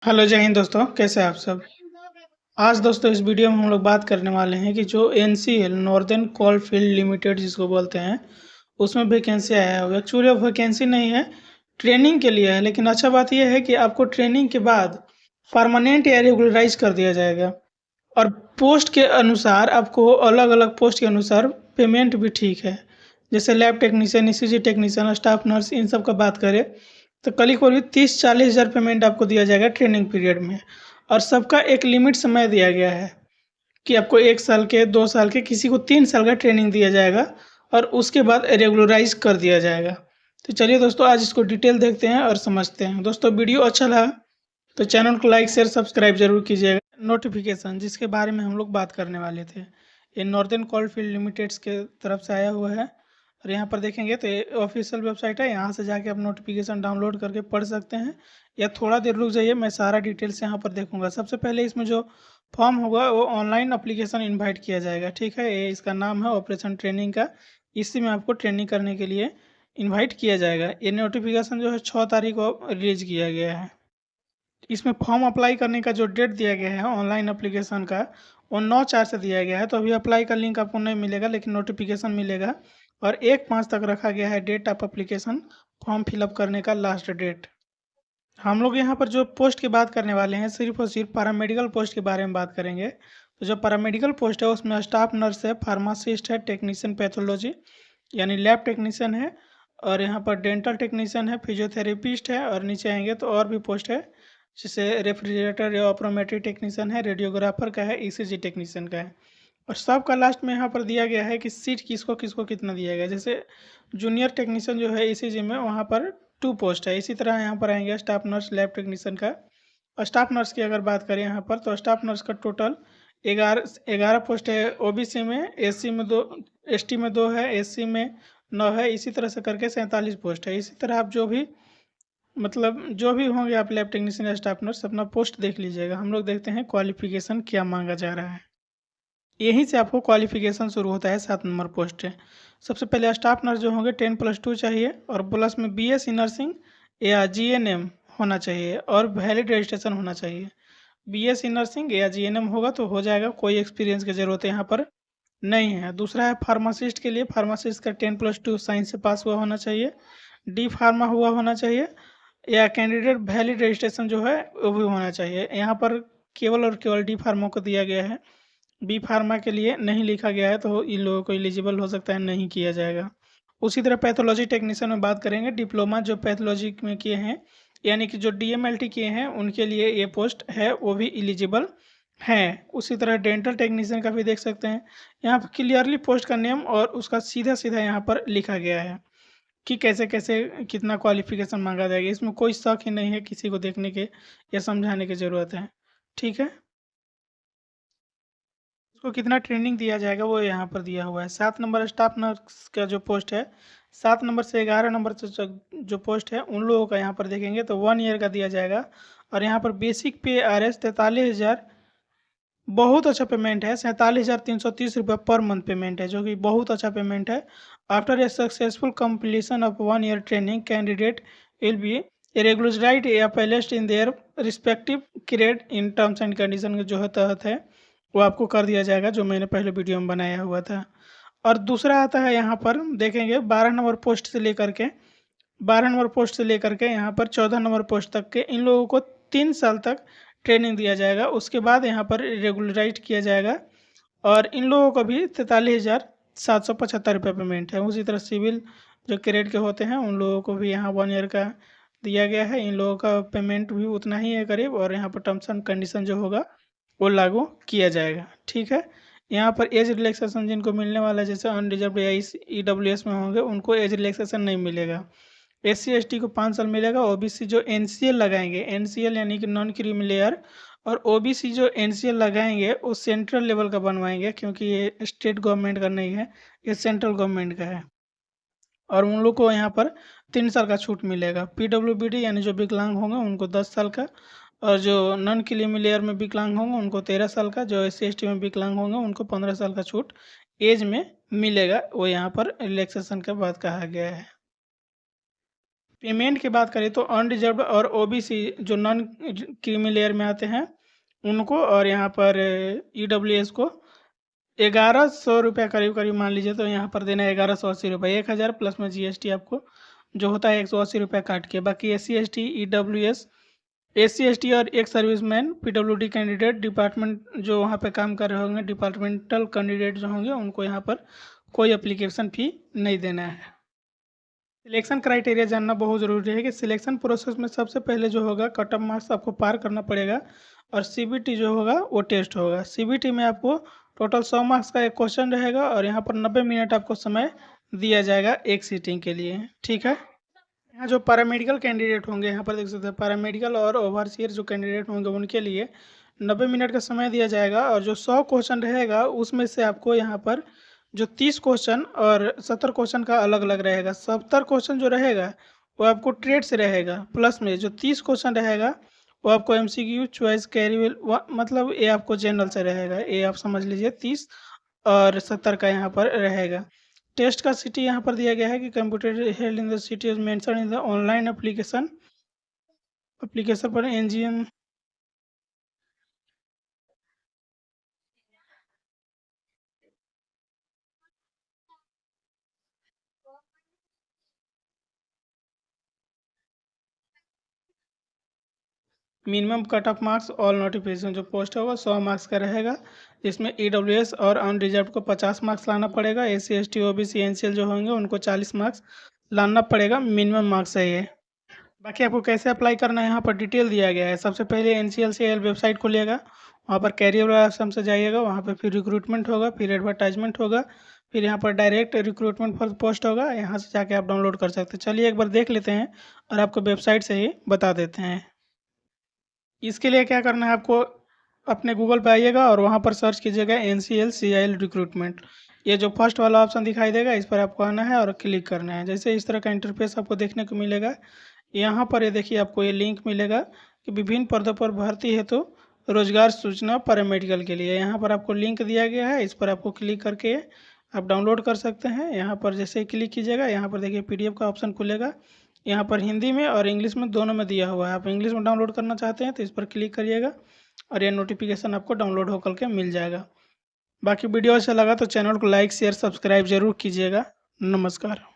Hello जय हिंद दोस्तों, कैसे हैं आप सब। आज दोस्तों इस वीडियो में हम लोग बात करने वाले हैं कि जो NCL northern coal field limited जिसको बोलते हैं, उसमें वैकेंसी आया हुआ है। एक्चुअली अब वैकेंसी नहीं है, ट्रेनिंग के लिए है। लेकिन अच्छा बात यह है कि आपको ट्रेनिंग के बाद परमानेंट या रेगुलराइज कर दिया जाएगा। और पोस्ट के अनुसार आपको अलग अलग पोस्ट के अनुसार पेमेंट भी ठीक है। जैसे lab technician, ECG technician, staff nurse, इन सब का बात करें तो करीब करीब 30-40 हज़ार पेमेंट आपको दिया जाएगा ट्रेनिंग पीरियड में। और सबका एक लिमिट समय दिया गया है कि आपको 1 साल के, 2 साल के, किसी को 3 साल का ट्रेनिंग दिया जाएगा और उसके बाद रेगुलराइज कर दिया जाएगा। तो चलिए दोस्तों, आज इसको डिटेल देखते हैं और समझते हैं। दोस्तों वीडियो अच्छा लगा तो चैनल को लाइक शेयर सब्सक्राइब जरूर कीजिएगा। नोटिफिकेशन जिसके बारे में हम लोग बात करने वाले थे, ये नॉर्दर्न कोलफील्ड लिमिटेड्स के तरफ से आया हुआ है। और यहाँ पर देखेंगे तो ये ऑफिशियल वेबसाइट है, यहाँ से जाके आप नोटिफिकेशन डाउनलोड करके पढ़ सकते हैं। या थोड़ा देर रुक जाइए, मैं सारा डिटेल्स यहाँ पर देखूंगा। सबसे पहले इसमें जो फॉर्म होगा वो ऑनलाइन अप्लीकेशन इन्वाइट किया जाएगा, ठीक है। ये इसका नाम है ऑपरेशन ट्रेनिंग का। इसी में आपको ट्रेनिंग करने के लिए इन्वाइट किया जाएगा। ये नोटिफिकेशन जो है 6 तारीख को रिलीज किया गया है। इसमें फॉर्म अप्लाई करने का जो डेट दिया गया है ऑनलाइन एप्लीकेशन का, वो 9/4 से दिया गया है। तो अभी अप्लाई का लिंक आपको नहीं मिलेगा, लेकिन नोटिफिकेशन मिलेगा। और 1/5 तक रखा गया है date of application, form fill up करने का लास्ट डेट। हम लोग यहाँ पर जो पोस्ट की बात करने वाले हैं, सिर्फ और सिर्फ पैरामेडिकल पोस्ट के बारे में बात करेंगे। तो जो पैरामेडिकल पोस्ट है उसमें स्टाफ नर्स है, फार्मासिस्ट है, टेक्नीशियन पैथोलॉजी यानी लैब टेक्नीशियन है, और यहाँ पर डेंटल टेक्नीशियन है, फिजियोथेरेपिस्ट है, और नीचे आएंगे तो और भी पोस्ट है, जैसे रेफ्रिजरेटर या ऑप्टोमेट्री टेक्नीशियन है, रेडियोग्राफर का है, ईसीजी टेक्नीशियन का है। और सबका लास्ट में यहाँ पर दिया गया है कि सीट किसको किसको कितना दिया गया है। जैसे जूनियर टेक्नीशियन जो है ईसीजी में, वहाँ पर 2 पोस्ट है। इसी तरह यहाँ पर आएंगे स्टाफ नर्स लैब टेक्नीशियन का। और स्टाफ नर्स की अगर बात करें यहाँ पर, तो स्टाफ नर्स का टोटल 11 पोस्ट है। ओबीसी में, एससी में 2, एसटी में 2 है, एससी में 9 है। इसी तरह से करके 47 पोस्ट है। इसी तरह आप जो भी जो भी होंगे आप लैब टेक्नीशियन या स्टाफ नर्स, अपना पोस्ट देख लीजिएगा। हम लोग देखते हैं क्वालिफिकेशन क्या मांगा जा रहा है। यहीं से आपको क्वालिफिकेशन शुरू होता है। 7 नंबर पोस्ट है। सबसे पहले स्टाफ नर्स जो होंगे 10+2 चाहिए, और प्लस में बीएससी नर्सिंग या जीएनएम होना चाहिए, और वैलिड रजिस्ट्रेशन होना चाहिए। बीएससी नर्सिंग या जीएनएम होगा तो हो जाएगा, कोई एक्सपीरियंस की ज़रूरत यहाँ पर नहीं है। दूसरा है फार्मासिस्ट के लिए, फार्मासिस्ट का 10+2 साइंस से पास हुआ होना चाहिए, डी फार्मा हुआ होना चाहिए, या कैंडिडेट वैलिड रजिस्ट्रेशन जो है वो भी होना चाहिए। यहाँ पर केवल और केवल डी फार्मा को दिया गया है, बी फार्मा के लिए नहीं लिखा गया है, तो इन लोगों को एलिजिबल हो सकता है नहीं किया जाएगा। उसी तरह पैथोलॉजी टेक्नीशियन में बात करेंगे, डिप्लोमा जो पैथोलॉजी में किए हैं यानी कि जो डीएमएलटी किए हैं, उनके लिए ये पोस्ट है, वो भी एलिजिबल हैं। उसी तरह डेंटल टेक्नीशियन का भी देख सकते हैं। यहाँ पर क्लियरली पोस्ट का नेम और उसका सीधा सीधा यहाँ पर लिखा गया है कि कैसे कैसे कितना क्वालिफिकेशन मांगा जाएगा। इसमें कोई शक ही नहीं है, किसी को देखने के या समझाने की ज़रूरत है, ठीक है। उसको कितना ट्रेनिंग दिया जाएगा वो यहाँ पर दिया हुआ है। 7 नंबर स्टाफ नर्स का जो पोस्ट है, 7 नंबर से 11 नंबर से जो पोस्ट है, उन लोगों का यहाँ पर देखेंगे तो 1 ईयर का दिया जाएगा। और यहाँ पर बेसिक पे RS 43,000, बहुत अच्छा पेमेंट है। 47,330 रुपये पर मंथ पेमेंट है, जो कि बहुत अच्छा पेमेंट है। After a successful completion of 1 year training, candidate will be regularised या placed in their respective grade in terms and condition जो है तहत है, वो आपको कर दिया जाएगा, जो मैंने पहले वीडियो में बनाया हुआ था। और दूसरा आता है यहाँ पर देखेंगे 12 नंबर पोस्ट से लेकर के यहाँ पर 14 नंबर पोस्ट तक के इन लोगों को 3 साल तक ट्रेनिंग दिया जाएगा। उसके बाद यहाँ पर रेगुलराइज किया जाएगा, और इन लोगों को भी 43,775 रुपये पेमेंट है। उसी तरह सिविल जो ग्रेड के होते हैं उन लोगों को भी यहाँ 1 ईयर का दिया गया है। इन लोगों का पेमेंट भी उतना ही है करीब, और यहाँ पर टर्म्स एंड कंडीशन जो होगा वो लागू किया जाएगा, ठीक है। यहाँ पर एज रिलैक्सेशन जिनको मिलने वाला है, जैसे अनरिजर्व या EWS में होंगे, उनको एज रिलैक्सेशन नहीं मिलेगा। SC ST को 5 साल मिलेगा। ओबीसी जो NCL लगाएंगे, NCL यानी कि नॉन क्रीमी लेयर, और ओबीसी जो NCL लगाएंगे वो सेंट्रल लेवल का बनवाएंगे, क्योंकि ये स्टेट गवर्नमेंट का नहीं है, ये सेंट्रल गवर्नमेंट का है। और उन लोग को यहाँ पर 3 साल का छूट मिलेगा। PWBD यानी जो विकलांग होंगे उनको 10 साल का, और जो नॉन क्रीमी लेयर में विकलांग होंगे उनको 13 साल का, जो SC ST में विकलांग होंगे उनको 15 साल का छूट एज में मिलेगा। वो यहाँ पर रिलैक्सेशन का बात कहा गया है। पेमेंट की बात करें तो अनरिजर्व्ड और ओबीसी जो नॉन क्रीमी लेयर में आते हैं उनको, और यहाँ पर ईडब्ल्यूएस को 1100 रुपये करीब करीब मान लीजिए, तो यहाँ पर देना है 1180 रुपये, 1000 प्लस में जीएसटी आपको जो होता है 180 रुपये काट के। बाकी SC ST EWS, SC ST और एक सर्विसमैन PWD कैंडिडेट डिपार्टमेंट जो वहाँ पे काम कर रहे होंगे, डिपार्टमेंटल कैंडिडेट जो होंगे उनको यहाँ पर कोई एप्लीकेशन फ़ी नहीं देना है। सिलेक्शन क्राइटेरिया जानना बहुत ज़रूरी है कि सिलेक्शन प्रोसेस में सबसे पहले जो होगा कट ऑफ मार्क्स आपको पार करना पड़ेगा, और CBT जो होगा वो टेस्ट होगा। CBT में आपको टोटल 100 मार्क्स का एक क्वेश्चन रहेगा, और यहाँ पर 90 मिनट आपको समय दिया जाएगा एक सीटिंग के लिए, ठीक है। यहाँ जो पैरामेडिकल कैंडिडेट होंगे, यहाँ पर देख सकते हैं पैरामेडिकल और ओवरसियर जो कैंडिडेट होंगे उनके लिए 90 मिनट का समय दिया जाएगा, और जो 100 क्वेश्चन रहेगा उसमें से आपको यहाँ पर जो 30 क्वेश्चन और 70 क्वेश्चन का अलग अलग रहेगा। 70 क्वेश्चन जो रहेगा वो आपको ट्रेड से रहेगा, प्लस में जो 30 क्वेश्चन रहेगा वो आपको MCQ चॉइस कैरी मतलब ये आपको जनरल से रहेगा, ये आप समझ लीजिए 30 और 70 का यहाँ पर रहेगा। टेस्ट का सिटी यहाँ पर दिया गया है कि computer held in the city is mention in the online application पर NGM. Minimum cut off marks all notification जो पोस्ट होगा 100 मार्क्स का रहेगा, जिसमें ईडब्ल्यूएस और अनरिजर्व को 50 मार्क्स लाना पड़ेगा। SC ST OBC NCL जो होंगे उनको 40 मार्क्स लाना पड़ेगा, मिनिमम मार्क्स है ये। बाकी आपको कैसे अप्लाई करना है यहाँ पर डिटेल दिया गया है। सबसे पहले NCLCL वेबसाइट खोलिएगा, वहाँ पर कैरियर ऑप्शन से जाइएगा, वहाँ पर फिर रिक्रूटमेंट होगा, फिर एडवर्टाइजमेंट होगा, फिर यहाँ पर डायरेक्ट रिक्रूटमेंट पर पोस्ट होगा, यहाँ से जाके आप डाउनलोड कर सकते हैं। चलिए एक बार देख लेते हैं और आपको वेबसाइट से ही बता देते हैं। इसके लिए क्या करना है, आपको अपने गूगल पे आइएगा और वहाँ पर सर्च कीजिएगा NCLCL रिक्रूटमेंट। ये जो फर्स्ट वाला ऑप्शन दिखाई देगा इस पर आपको आना है और क्लिक करना है। जैसे इस तरह का इंटरफेस आपको देखने को मिलेगा, यहाँ पर ये देखिए आपको ये लिंक मिलेगा कि विभिन्न पदों पर भर्ती है तो रोजगार सूचना पैरामेडिकल के लिए। यहाँ पर आपको लिंक दिया गया है, इस पर आपको क्लिक करके आप डाउनलोड कर सकते हैं। यहाँ पर जैसे ही क्लिक कीजिएगा यहाँ पर देखिए PDF का ऑप्शन खुलेगा, यहाँ पर हिंदी में और इंग्लिश में दोनों में दिया हुआ है। आप इंग्लिश में डाउनलोड करना चाहते हैं तो इस पर क्लिक करिएगा और ये नोटिफिकेशन आपको डाउनलोड होकर के मिल जाएगा। बाकी वीडियो अच्छा लगा तो चैनल को लाइक शेयर सब्सक्राइब जरूर कीजिएगा। नमस्कार।